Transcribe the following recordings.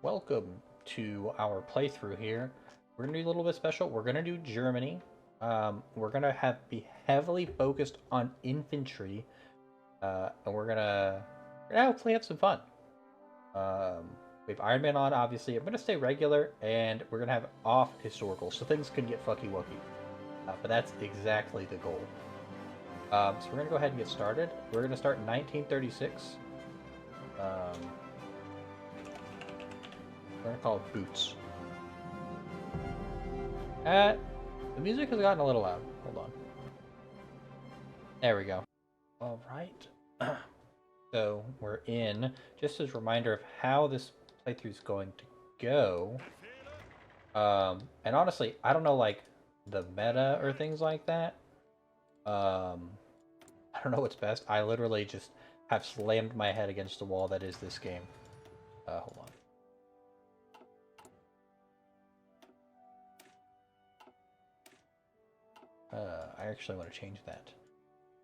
welcome to our playthrough here. We're gonna do a little bit special. We're gonna do Germany. We're gonna be heavily focused on infantry, and we're gonna hopefully have some fun. We have Iron Man on, obviously. I'm gonna stay regular, and we're gonna have off historical, so things can get fucky wucky. But that's exactly the goal. So we're gonna go ahead and get started. We're gonna start in 1936. We're gonna call it Boots. The music has gotten a little loud. Hold on. There we go. All right. So we're in. Just as a reminder of how this playthrough is going to go. And honestly, I don't know like the meta or things like that. I don't know what's best. I literally just have slammed my head against the wall that is this game. Hold on. I actually want to change that.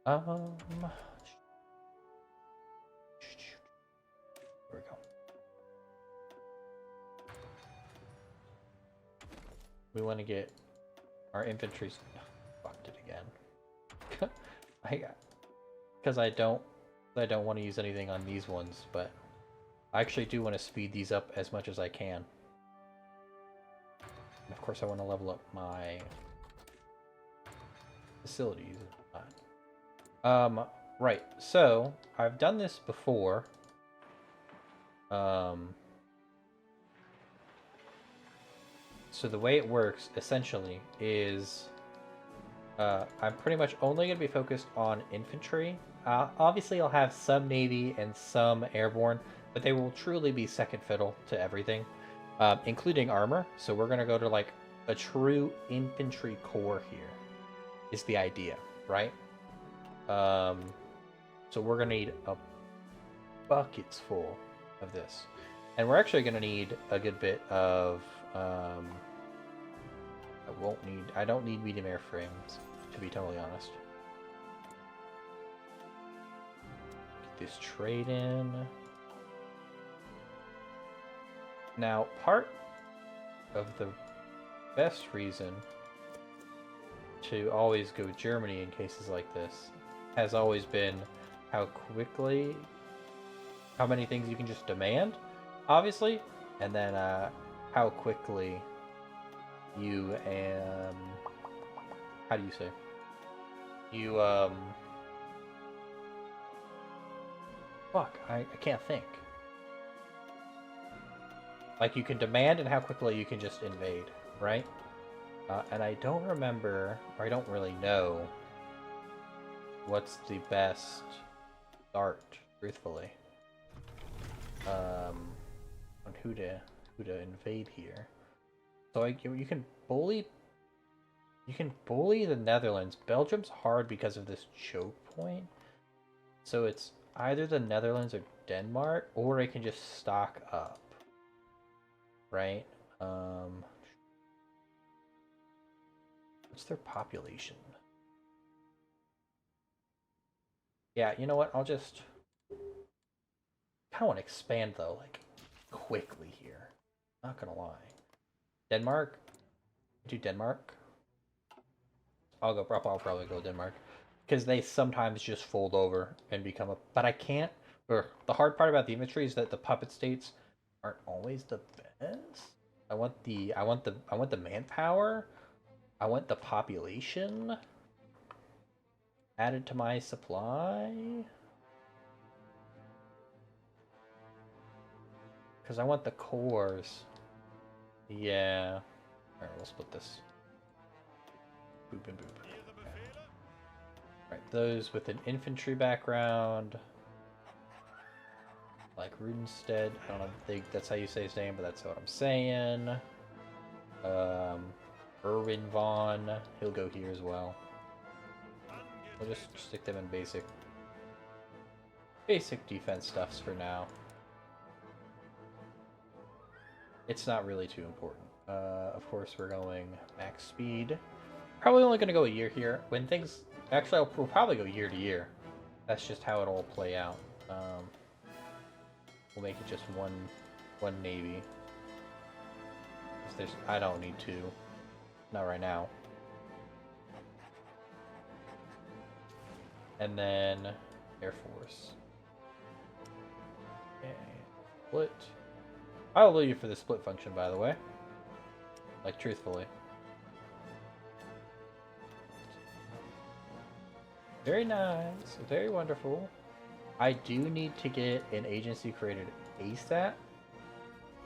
There we go. We want to get our infantry's fucked it again. Because I don't want to use anything on these ones, but I actually do want to speed these up as much as I can. And of course, I want to level up my facilities. Right. So I've done this before. So the way it works essentially is I'm pretty much only going to be focused on infantry. Obviously, I'll have some navy and some airborne, but they will truly be second fiddle to everything, including armor. So we're going to go to like a true infantry core here. Is the idea, right? So we're gonna need a buckets full of this, and we're actually gonna need a good bit of. I don't need medium airframes, to be totally honest. Get this trade in. Now, part of the best reason to always go Germany in cases like this has always been how many things you can just demand, obviously, and then how quickly you how do you say? You fuck, I can't think. Like you can demand and how quickly you can just invade, right? And I don't remember, or I don't really know, what's the best start, truthfully, on who to invade here. So you can bully the Netherlands. Belgium's hard because of this choke point. So it's either the Netherlands or Denmark, or I can just stock up, right? What's their population? Yeah, you know what? I'll just kind of want to expand though, like quickly here. Not gonna lie. Denmark. Do Denmark. I'll probably go Denmark because they sometimes just fold over and become a. But I can't. Or the hard part about the infantry is that the puppet states aren't always the best. I want the manpower. I want the population added to my supply. Because I want the cores. Yeah. Alright, we'll split this. Boop and boop. Okay. Right, those with an infantry background. Like Rudenstead. I don't think that's how you say his name, but that's what I'm saying. Erwin Vaughn, he'll go here as well. We'll just stick them in basic defense stuffs for now. It's not really too important. Of course, we're going max speed. Probably only going to go a year here. When things... Actually, we'll probably go year to year. That's just how it'll play out. We'll make it just one navy. I don't need to. Not right now. And then Air Force. Okay. Split. I'll leave you for the split function, by the way. Like, truthfully. Very nice. Very wonderful. I do need to get an agency created ASAP.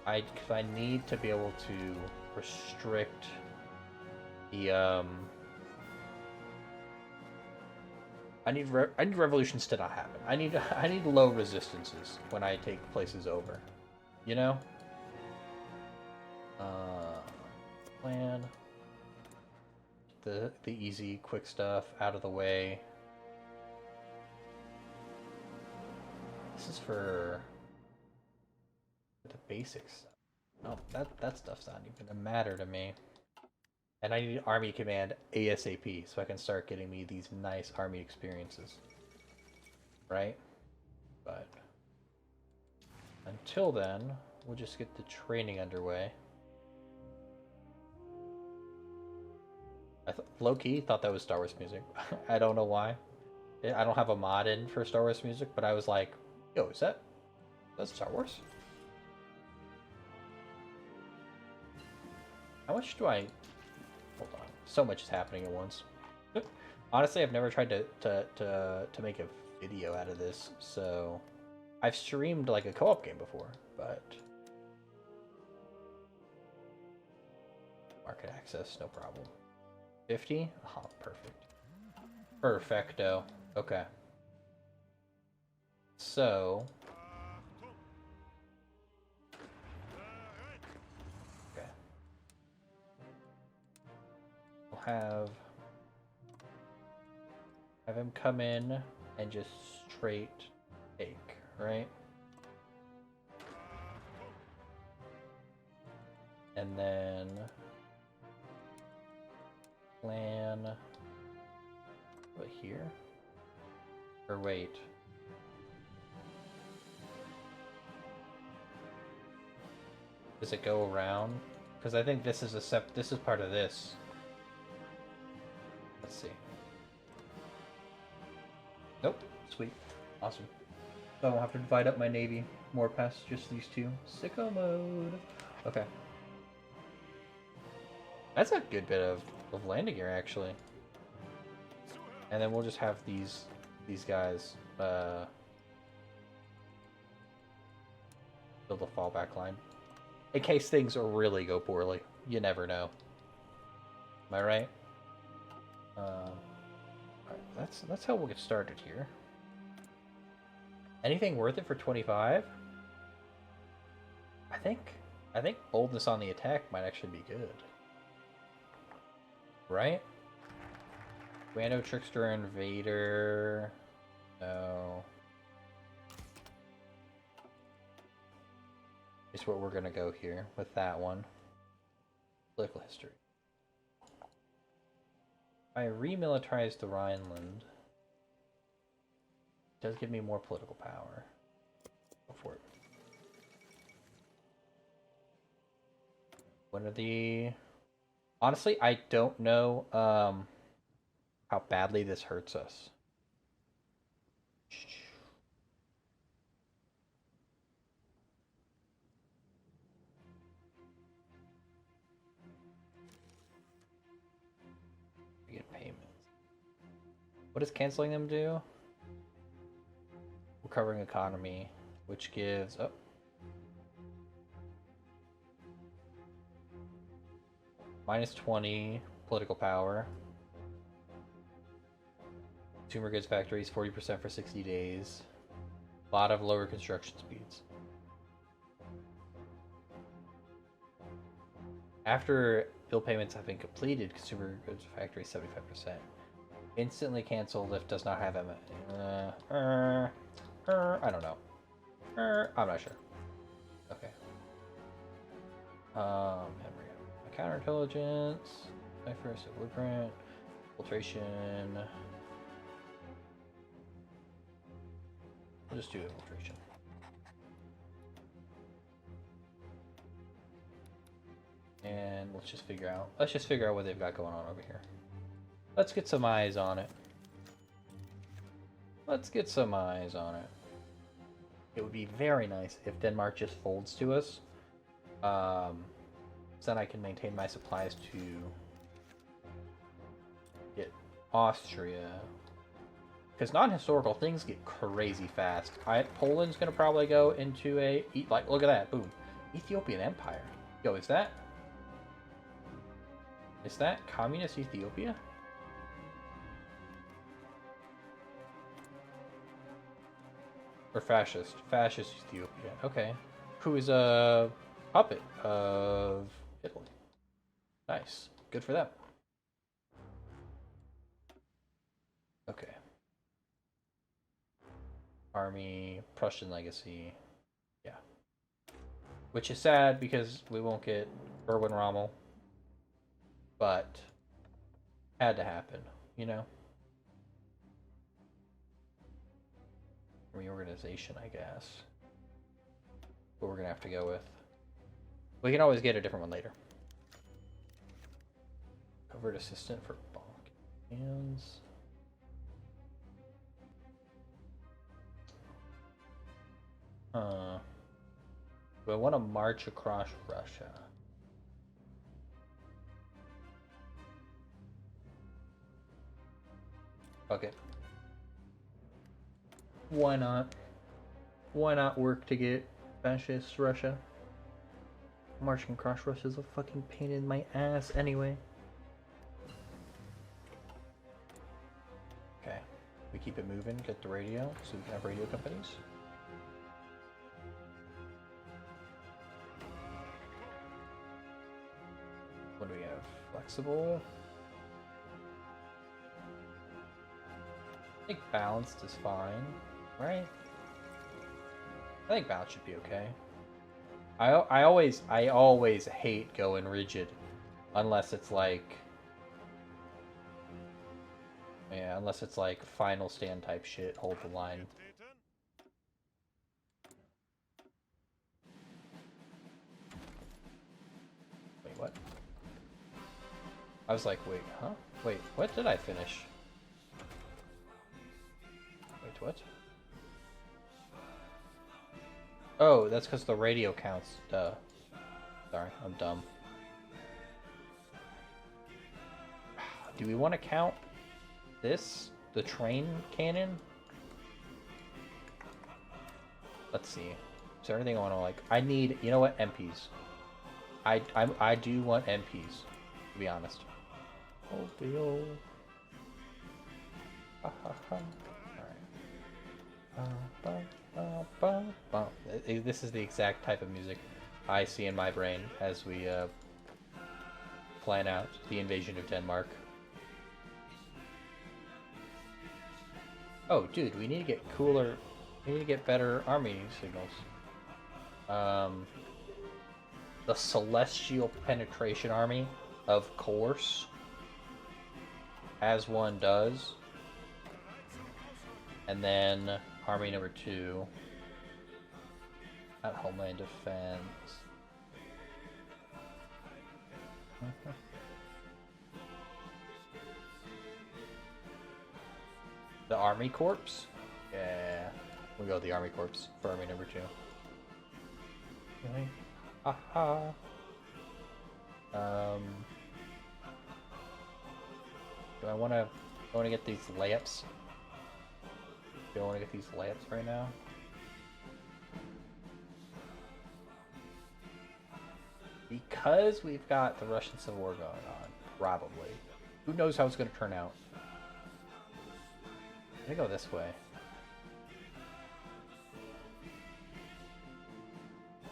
Because I need to be able to restrict the I need revolutions to not happen. I need low resistances when I take places over. You know? Plan. The easy, quick stuff out of the way. This is for the basics. Oh, that stuff's not even a matter to me. And I need Army Command ASAP so I can start getting me these nice Army experiences. Right? But until then, we'll just get the training underway. I low-key thought that was Star Wars music. I don't know why. I don't have a mod in for Star Wars music, but I was like, yo, is that Star Wars? How much do I... Hold on. So much is happening at once. Honestly, I've never tried to make a video out of this, so... I've streamed like a co-op game before, but... Market access, no problem. 50? Oh, perfect. Perfecto. Okay. So... Okay. We'll have him come in and just straight take, right? And then... plan... What, here? Or wait. Does it go around? Because I think this is this is part of this. Let's see. Nope. Sweet. Awesome. So I won't have to divide up my navy more past just these two. Sicko mode. Okay. That's a good bit of landing gear, actually. And then we'll just have these guys build a fallback line. In case things really go poorly. You never know. Am I right? That's how we'll get started here. Anything worth it for 25? I think boldness on the attack might actually be good. Right? Rando, Trickster, Invader... No. Is what we're gonna go here with that one. Political history. I remilitarized the Rhineland. It does give me more political power. Go for it. When are the... Honestly, I don't know how badly this hurts us. Get payments. What does canceling them do? Recovering economy, which gives up. Minus 20 political power. Consumer goods factories 40% for 60 days. A lot of lower construction speeds. After bill payments have been completed, consumer goods factory 75%. Instantly cancel if does not have I don't know. I'm not sure. Okay. Memory. Counterintelligence. Cipher, blueprint. Filtration. We'll just do infiltration. And let's just figure out what they've got going on over here. Let's get some eyes on it. Let's get some eyes on it. It would be very nice if Denmark just folds to us. So then I can maintain my supplies to get Austria. Because non-historical things get crazy fast. Poland's gonna probably go into a look at that, boom, Ethiopian Empire. Yo, is that communist Ethiopia? Or fascist Ethiopia? Okay, who is a puppet of Italy? Nice, good for them. Okay. Army, Prussian legacy, yeah. Which is sad because we won't get Erwin Rommel, but had to happen, you know? Reorganization, I guess. What we're gonna have to go with. We can always get a different one later. Covert assistant for Balkans. Do I want to march across Russia? Fuck it. Why not? Why not work to get fascist Russia? Marching across Russia is a fucking pain in my ass anyway. Okay. We keep it moving, get the radio, so we can have radio companies. What do we have? Flexible. I think balanced is fine, right? I think balance should be okay. I always hate going rigid, unless it's like, yeah, unless it's like final stand type shit. Hold the line. Wait, what? I was like, wait, huh? Wait, what did I finish? Wait, what? Oh, that's because the radio counts. Duh. Sorry, I'm dumb. Do we want to count this? The train cannon? Let's see. Is there anything I want to like? I need, you know what? MPs. I do want MPs, to be honest. Oh, Bill. Ha ha ha. Alright. This is the exact type of music I see in my brain as we plan out the invasion of Denmark. Oh, dude, we need to get cooler. We need to get better army signals. The Celestial Penetration Army, of course, as one does. And then Army number 2 at Homeland Defense. The Army Corps? Yeah. We'll go with the Army Corps for Army number 2. Okay. Aha. Do I want to get these layups? Do I want to get these layups right now? Because we've got the Russian Civil War going on, probably. Who knows how it's going to turn out? I'm gonna go this way.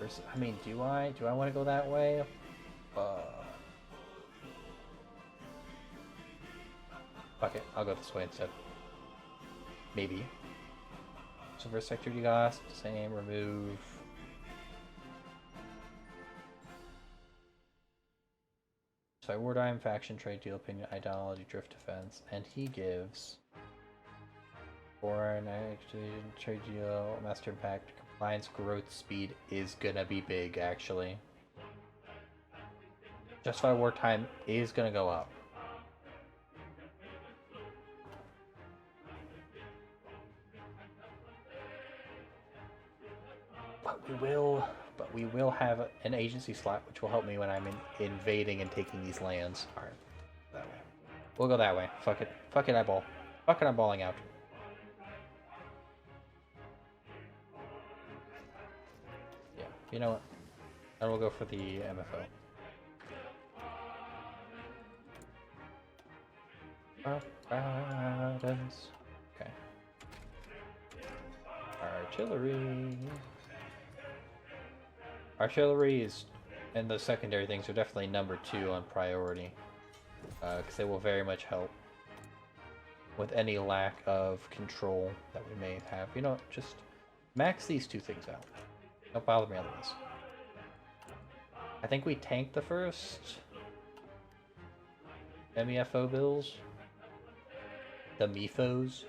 I mean, do I want to go that way? Fuck it, I'll go this way instead. Maybe. So for security cost, same, remove. So wartime, faction, trade deal, opinion, ideology, drift defense, and he gives foreign trade deal, master impact, compliance, growth speed is gonna be big actually. Justified wartime is gonna go up. But we will have an agency slot, which will help me when I'm invading and taking these lands. All right, that way. We'll go that way. Fuck it. Fuck it, I ball. Fuck it, I'm balling out. Yeah, you know what? I will go for the MFO. Okay. Artillery. Artillery is, and the secondary things are definitely number 2 on priority, because they will very much help with any lack of control that we may have. You know, just max these 2 things out. Don't bother me otherwise. I think we tanked the first MEFO bills. The MEFOs.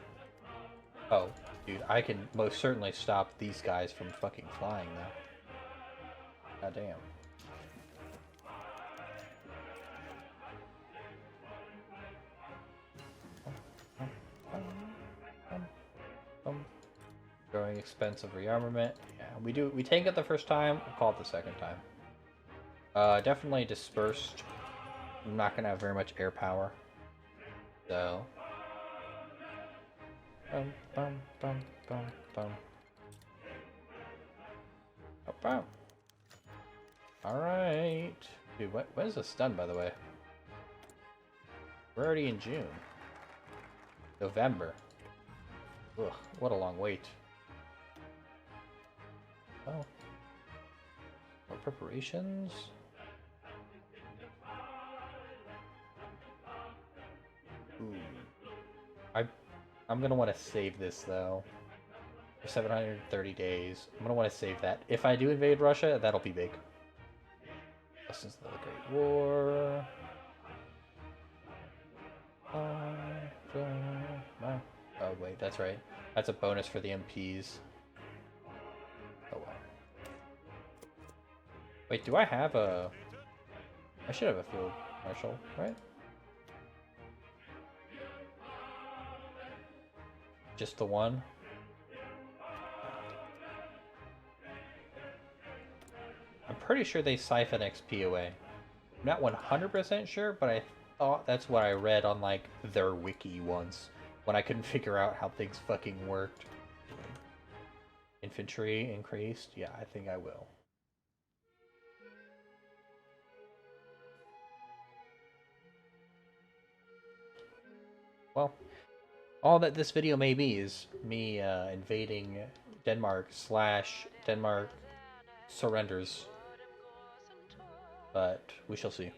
Oh, dude, I can most certainly stop these guys from fucking flying now. God damn. Growing expensive rearmament. Yeah, we tank it the first time, we'll call it the second time. Definitely dispersed. I'm not gonna have very much air power. So bum bum bum bum bum. Oh, bum. Alright. Dude, when is this done, by the way? We're already in June. November. Ugh, what a long wait. Oh. More preparations? Ooh. I'm gonna want to save this, though. For 730 days. I'm gonna want to save that. If I do invade Russia, that'll be big. Lessons of the Great War. Oh wait, that's right. That's a bonus for the MPs. Oh well. Wait, do I have a... I should have a field marshal, right? Just the one? I'm pretty sure they siphon XP away. I'm not 100% sure, but I thought that's what I read on, like, their wiki once, when I couldn't figure out how things fucking worked. Infantry increased? Yeah, I think I will. Well, all that this video may be is me invading Denmark / Denmark surrenders. But we shall see.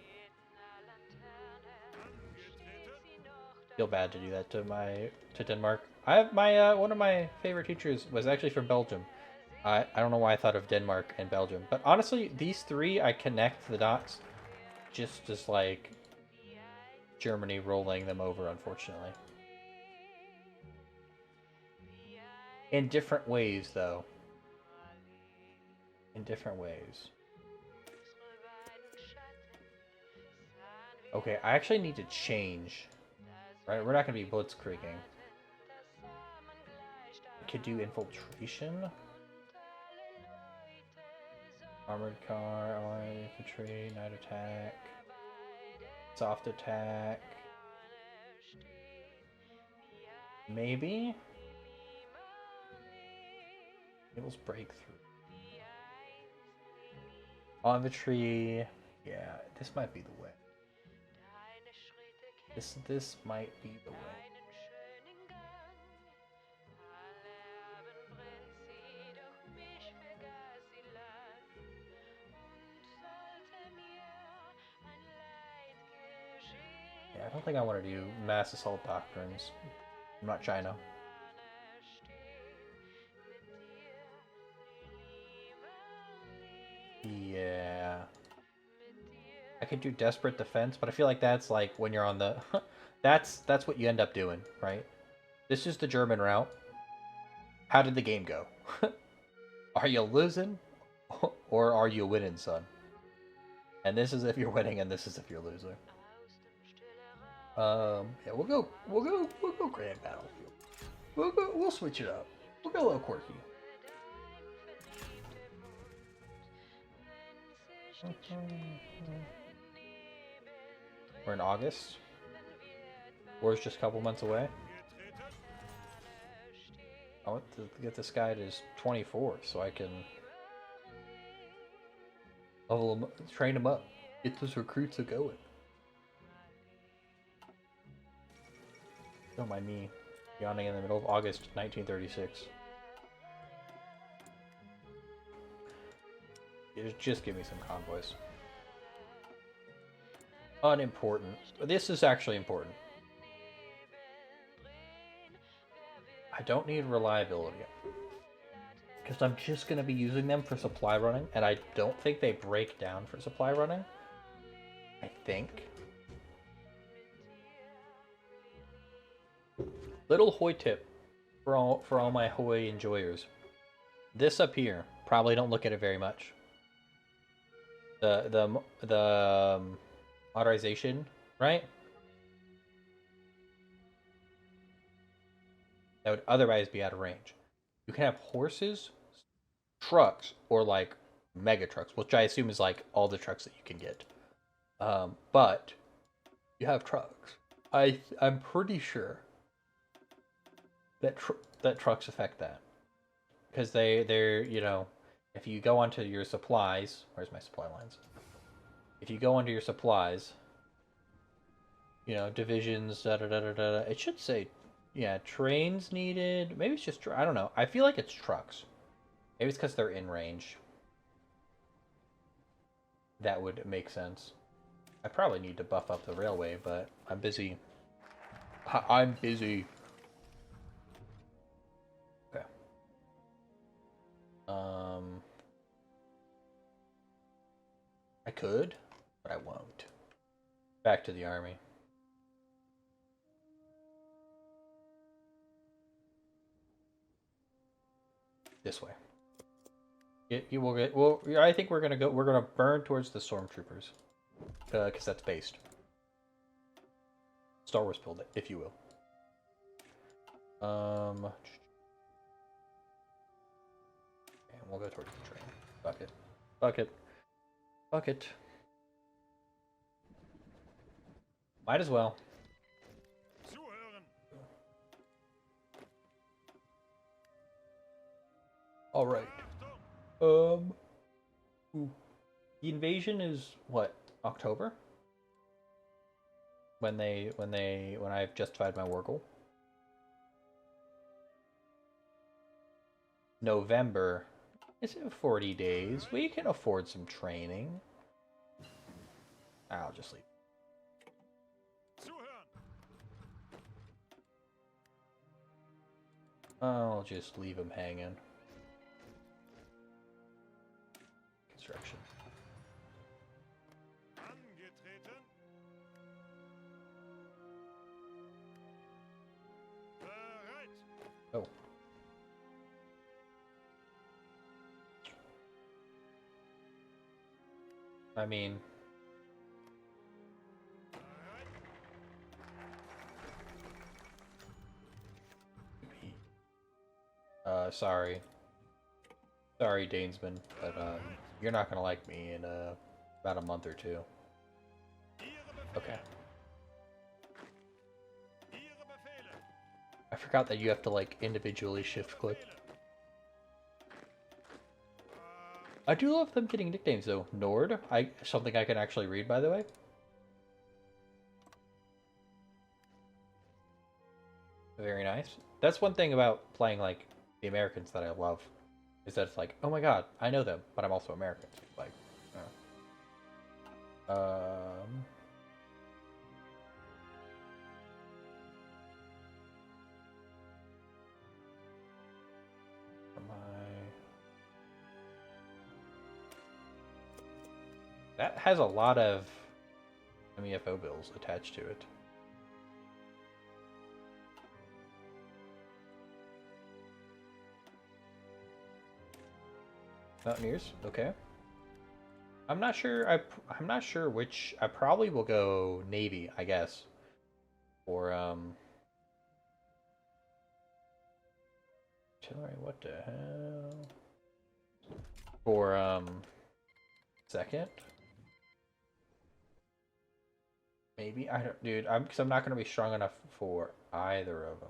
Feel bad to do that to Denmark. I have my one of my favorite teachers was actually from Belgium. I don't know why I thought of Denmark and Belgium, but honestly, these 3 I connect the dots just as like Germany rolling them over, unfortunately. In different ways, though. In different ways. Okay, I actually need to change. Right, we're not going to be blitzkrieging. We could do infiltration. Armored car, allied infantry, night attack. Soft attack. Maybe? Cable's breakthrough. Infantry. Yeah, this might be the way. This might be the way. Yeah, I don't think I want to do mass assault doctrines. I'm not China. Yeah. I could do desperate defense, but I feel like that's like when you're on the... that's what you end up doing, right? This is the German route. How did the game go? Are you losing? Or are you winning, son? And this is if you're winning, and this is if you're losing. Yeah, we'll go Grand Battlefield. We'll switch it up. We'll go a little quirky. We're in August. War's just a couple months away. I want to get this guy to his 24 so I can level him up, train him up, get those recruits a going. Don't mind me yawning in the middle of August 1936. Just give me some convoys. Unimportant. This is actually important. I don't need reliability. Because I'm just going to be using them for supply running, and I don't think they break down for supply running. I think. Little Hoi tip for all my Hoi enjoyers. This up here, probably don't look at it very much. The modernization, right? That would otherwise be out of range. You can have horses, trucks, or like mega trucks, which I assume is like all the trucks that you can get. But you have trucks. I'm pretty sure that that trucks affect that because they're you know, if you go onto your supplies, where's my supply lines? If you go onto your supplies, you know, divisions, da da da da da. It should say, yeah, trains needed. Maybe it's just I don't know. I feel like it's trucks. Maybe it's because they're in range. That would make sense. I probably need to buff up the railway, but I'm busy. I'm busy. Okay. I could, but I won't. Back to the army. This way. You will get. Well, I think we're gonna go. We're gonna burn towards the stormtroopers, because that's based. Star Wars build it, if you will. And we'll go towards the train. Bucket. Bucket. Bucket. Might as well. All right. Ooh. The invasion is what? October? When I've justified my war goal. November. It's in 40 days. We can afford some training. I'll just leave. I'll just leave him hanging. Construction. Oh. I mean... sorry. Sorry, Danesman, but, you're not gonna like me in, about a month or two. Okay. I forgot that you have to, like, individually shift click. I do love them getting nicknames, though. Nord, something I can actually read, by the way. Very nice. That's one thing about playing, like, the Americans that I love. Is that it's like, oh my god, I know them, but I'm also American. Like, that has a lot of MEFO bills attached to it. Mountaineers, okay. I'm not sure. I'm not sure which. I probably will go Navy, I guess. Or artillery. What the hell? For second. Maybe I don't, dude. Because I'm not gonna be strong enough for either of them.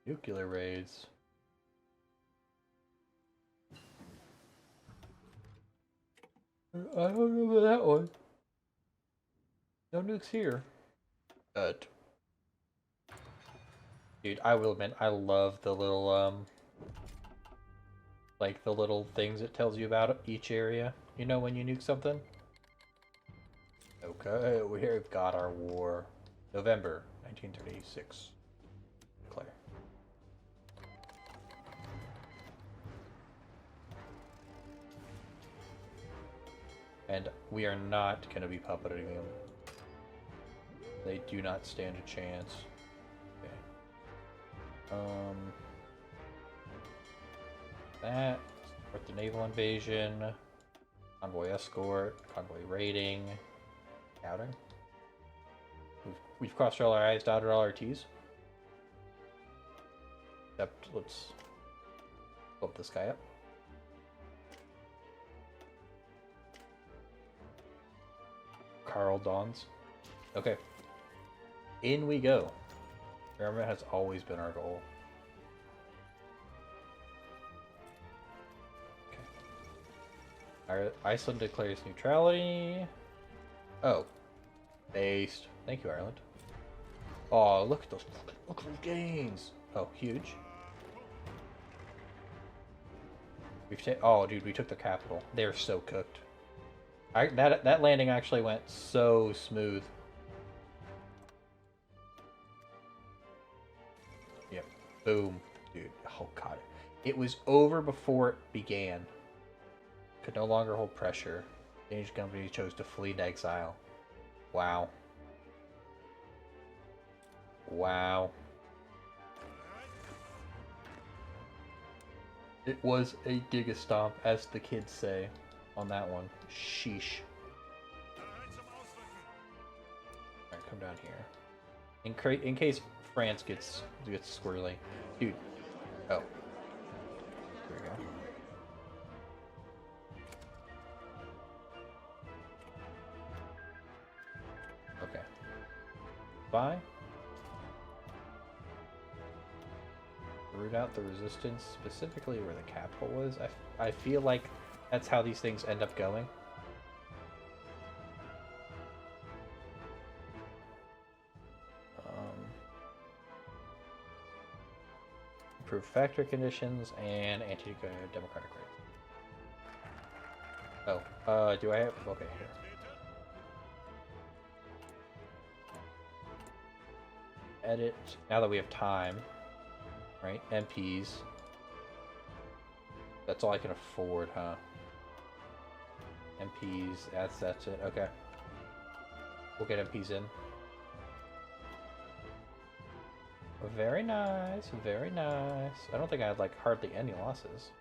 Nuclear raids. I don't know about that one. No nukes here. But dude, I will admit, I love the little like the little things it tells you about each area. You know when you nuke something. Okay, we've got our war. November 1936. Declare. And we are not going to be puppeting them. They do not stand a chance. Okay. That. Support the naval invasion. Convoy escort. Convoy raiding. Scouting. We've crossed all our I's, dotted all our T's. Except, let's flip this guy up. Carl Dawns. Okay. In we go. German has always been our goal. Okay. Iceland declares neutrality. Oh. Based. Thank you, Ireland. Oh, look at those gains. Oh, huge. Oh, dude, we took the capital. They're so cooked. That landing actually went so smooth. Yep. Boom. Dude. Oh, God. It was over before it began. Could no longer hold pressure. Danish company chose to flee to exile. Wow. Wow. It was a giga stomp, as the kids say on that one. Sheesh. Alright, come down here. In case France gets squirrely. Dude. Oh. Here we go. Okay. Bye. Root out the resistance, specifically where the capital was. I feel like that's how these things end up going. Improve factory conditions and anti-democratic rights. Oh, do I have... Okay, here. Edit. Now that we have time. Right, MPs. That's all I can afford, huh? MPs, that's it. Okay. We'll get MPs in. Very nice, very nice. I don't think I had, like, hardly any losses.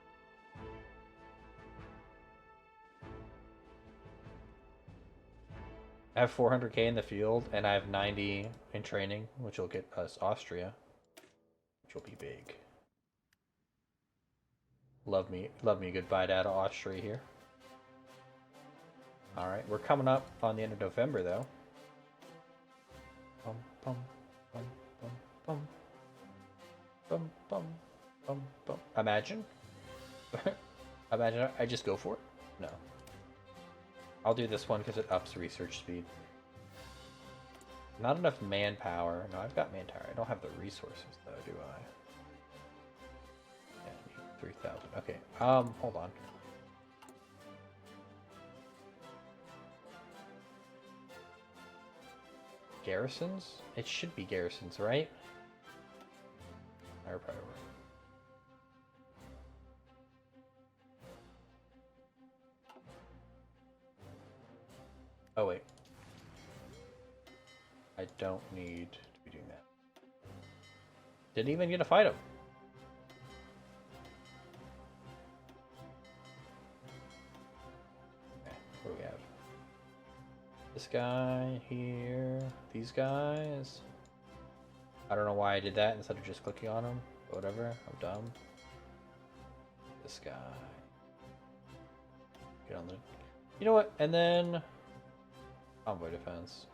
I have 400k in the field, and I have 90 in training, which will get us Austria. Which will be big. Love me a good bite out of Austria here. Alright, we're coming up on the end of November, though. Bum, bum, bum, bum, bum. Bum, bum, bum, bum. Imagine. Imagine I just go for it? No. I'll do this one because it ups research speed. Not enough manpower. No, I've got manpower. I don't have the resources, though, do I? Yeah, I need 3,000. Okay, hold on. Garrisons? It should be garrisons, right? Higher priority. Oh, wait. I don't need to be doing that. Didn't even get to fight him. Okay, what do we have? This guy here, these guys. I don't know why I did that instead of just clicking on them. But whatever, I'm dumb. This guy. Get on the. You know what? And then convoy defense.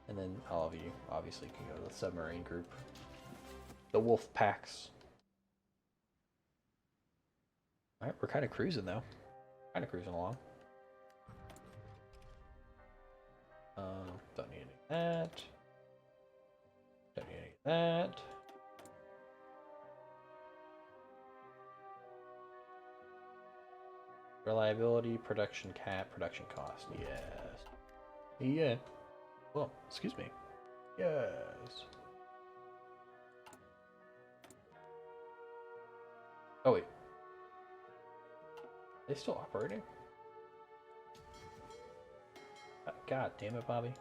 And then all of you obviously can go to the submarine group. The wolf packs. Alright, we're kind of cruising though. Kind of cruising along. Don't need any of that. Don't need any of that. Reliability, production cap, production cost. Yes. Yeah. Well, excuse me. Yes. Oh wait. Are they still operating? God damn it, Bobby.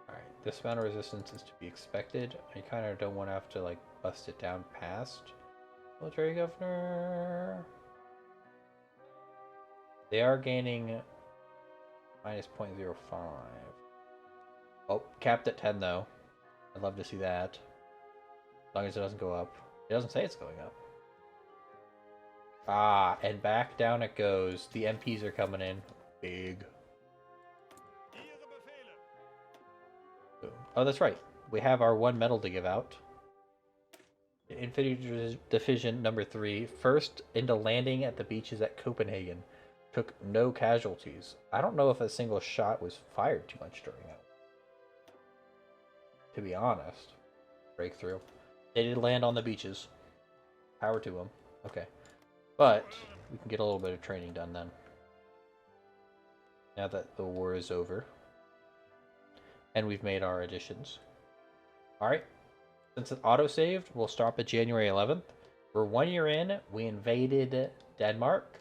Alright, this amount of resistance is to be expected. I kind of don't want to have to like bust it down past military governor. They are gaining minus 0.05. Oh, capped at 10 though. I'd love to see that. As long as it doesn't go up. It doesn't say it's going up. Ah, and back down it goes. The MPs are coming in. Big. Boom. Oh, that's right. We have our one medal to give out. Infantry Division number 3, first into landing at the beaches at Copenhagen. Took no casualties. I don't know if a single shot was fired too much during that. To be honest. Breakthrough. They did land on the beaches. Power to them. Okay. But we can get a little bit of training done then. Now that the war is over. And we've made our additions. Alright. Since it's auto-saved, we'll stop at January 11th. We're 1 year in. We invaded Denmark.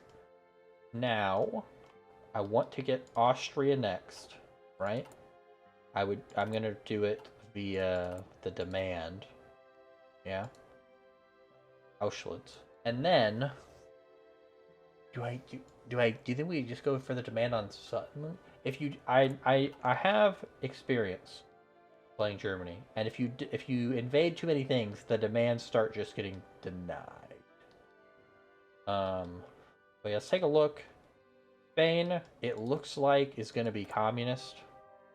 Now, I want to get Austria next. Right? I'm going to do it via the demand. Yeah? Auschwitz. And then... Do you think we just go for the demand on Sutton? If you, I have experience playing Germany, and if you invade too many things, the demands start just getting denied. But yeah, let's take a look. Spain, it looks like is going to be communist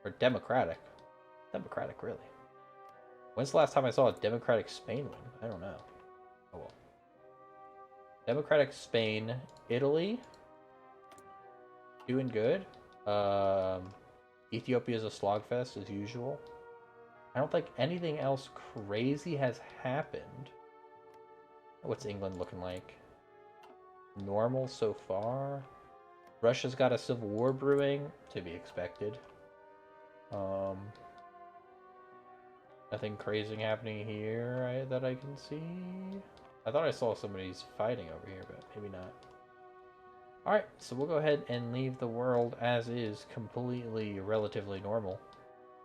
or democratic. Democratic, really. When's the last time I saw a democratic Spain win? I don't know. Oh well. Democratic Spain, Italy, doing good. Ethiopia is a slogfest as usual. I don't think anything else crazy has happened. What's England looking like? Normal so far. Russia's got a civil war brewing, to be expected. Nothing crazy happening here that I can see. I thought I saw somebody's fighting over here, but maybe not. Alright, so we'll go ahead and leave the world as is, completely, relatively normal.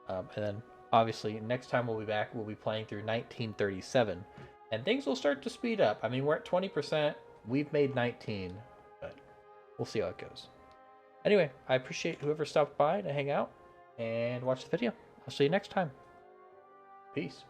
And then, obviously, next time we'll be back, we'll be playing through 1937. And things will start to speed up. I mean, we're at 20%. We've made 19. But we'll see how it goes. Anyway, I appreciate whoever stopped by to hang out and watch the video. I'll see you next time. Peace.